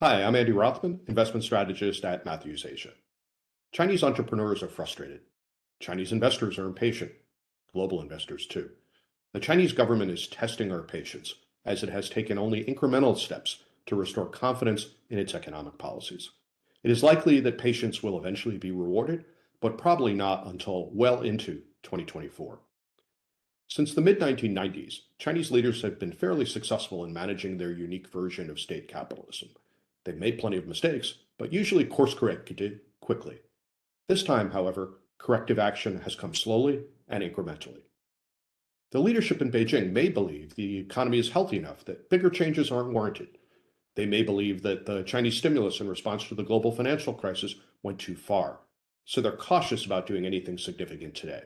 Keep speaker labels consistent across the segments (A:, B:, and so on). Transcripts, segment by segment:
A: Hi, I'm Andy Rothman, investment strategist at Matthews Asia. Chinese entrepreneurs are frustrated. Chinese investors are impatient. Global investors, too. The Chinese government is testing our patience, as it has taken only incremental steps to restore confidence in its economic policies. It is likely that patience will eventually be rewarded, but probably not until well into 2024. Since the mid 1990s, Chinese leaders have been fairly successful in managing their unique version of state capitalism. They've made plenty of mistakes, but usually course corrected quickly. This time, however, corrective action has come slowly and incrementally. The leadership in Beijing may believe the economy is healthy enough that bigger changes aren't warranted. They may believe that the Chinese stimulus in response to the global financial crisis went too far, so they're cautious about doing anything significant today.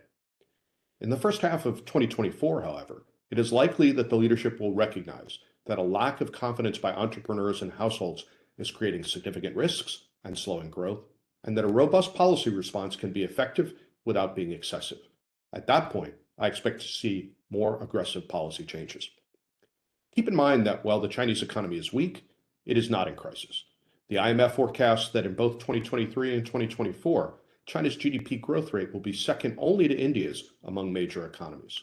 A: In the first half of 2024, however, it is likely that the leadership will recognize that a lack of confidence by entrepreneurs and households is creating significant risks and slowing growth, and that a robust policy response can be effective without being excessive. At that point, I expect to see more aggressive policy changes. Keep in mind that while the Chinese economy is weak, it is not in crisis. The IMF forecasts that in both 2023 and 2024, China's GDP growth rate will be second only to India's among major economies.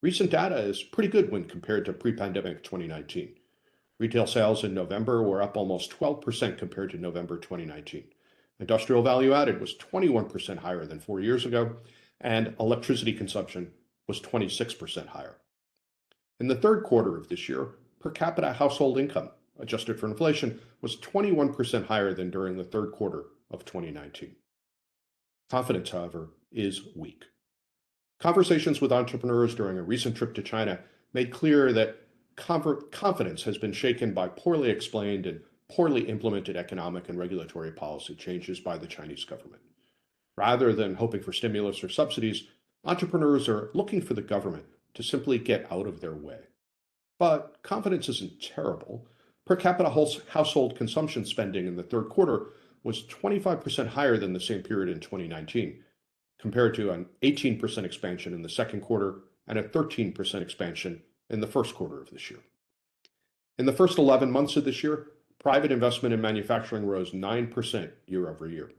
A: Recent data is pretty good when compared to pre-pandemic 2019. Retail sales in November were up almost 12% compared to November 2019. Industrial value added was 21% higher than 4 years ago, and electricity consumption was 26% higher. In the third quarter of this year, per capita household income, adjusted for inflation, was 21% higher than during the third quarter of 2019. Confidence, however, is weak. Conversations with entrepreneurs during a recent trip to China made clear that confidence has been shaken by poorly explained and poorly implemented economic and regulatory policy changes by the Chinese government. Rather than hoping for stimulus or subsidies, entrepreneurs are looking for the government to simply get out of their way. But confidence isn't terrible. Per capita household consumption spending in the third quarter was 25% higher than the same period in 2019, compared to an 18% expansion in the second quarter and a 13% expansion in the first quarter of this year. In the first 11 months of this year, private investment in manufacturing rose 9% year over year.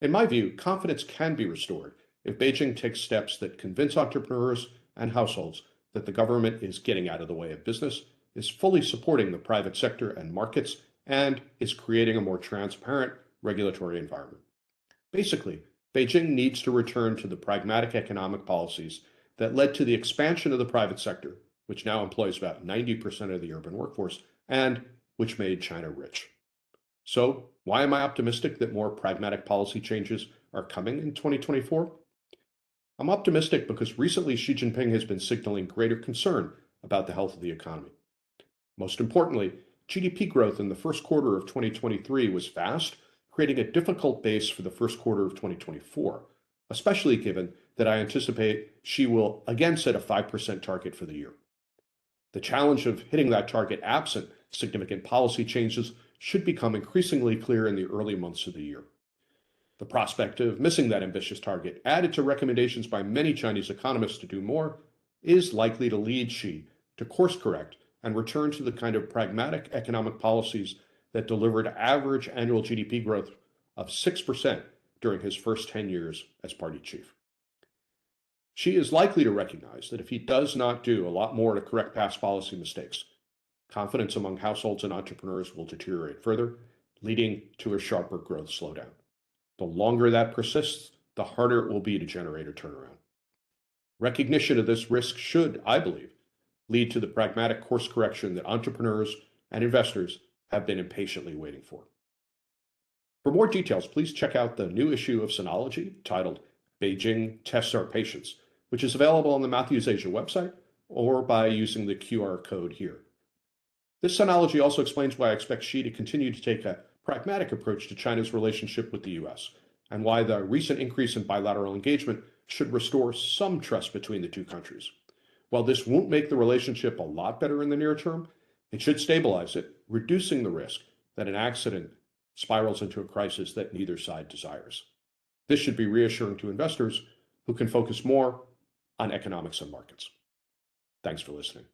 A: In my view, confidence can be restored if Beijing takes steps that convince entrepreneurs and households that the government is getting out of the way of business, is fully supporting the private sector and markets, and is creating a more transparent regulatory environment. Basically, Beijing needs to return to the pragmatic economic policies that led to the expansion of the private sector, which now employs about 90% of the urban workforce, and which made China rich. So, why am I optimistic that more pragmatic policy changes are coming in 2024? I'm optimistic because recently Xi Jinping has been signaling greater concern about the health of the economy. Most importantly, GDP growth in the first quarter of 2023 was fast, creating a difficult base for the first quarter of 2024, especially given that I anticipate Xi will again set a 5% target for the year. The challenge of hitting that target absent significant policy changes should become increasingly clear in the early months of the year. The prospect of missing that ambitious target, added to recommendations by many Chinese economists to do more, is likely to lead Xi to course correct and return to the kind of pragmatic economic policies that delivered average annual GDP growth of 6% during his first 10 years as party chief. Xi is likely to recognize that if he does not do a lot more to correct past policy mistakes, confidence among households and entrepreneurs will deteriorate further, leading to a sharper growth slowdown. The longer that persists, the harder it will be to generate a turnaround. Recognition of this risk should, I believe, lead to the pragmatic course correction that entrepreneurs and investors have been impatiently waiting for. For more details, please check out the new issue of Sinology titled Beijing Tests Our Patience, which is available on the Matthews Asia website or by using the QR code here. This Sinology also explains why I expect Xi to continue to take a pragmatic approach to China's relationship with the US, and why the recent increase in bilateral engagement should restore some trust between the two countries. While this won't make the relationship a lot better in the near term, it should stabilize it, reducing the risk that an accident spirals into a crisis that neither side desires. This should be reassuring to investors who can focus more on economics and markets. Thanks for listening.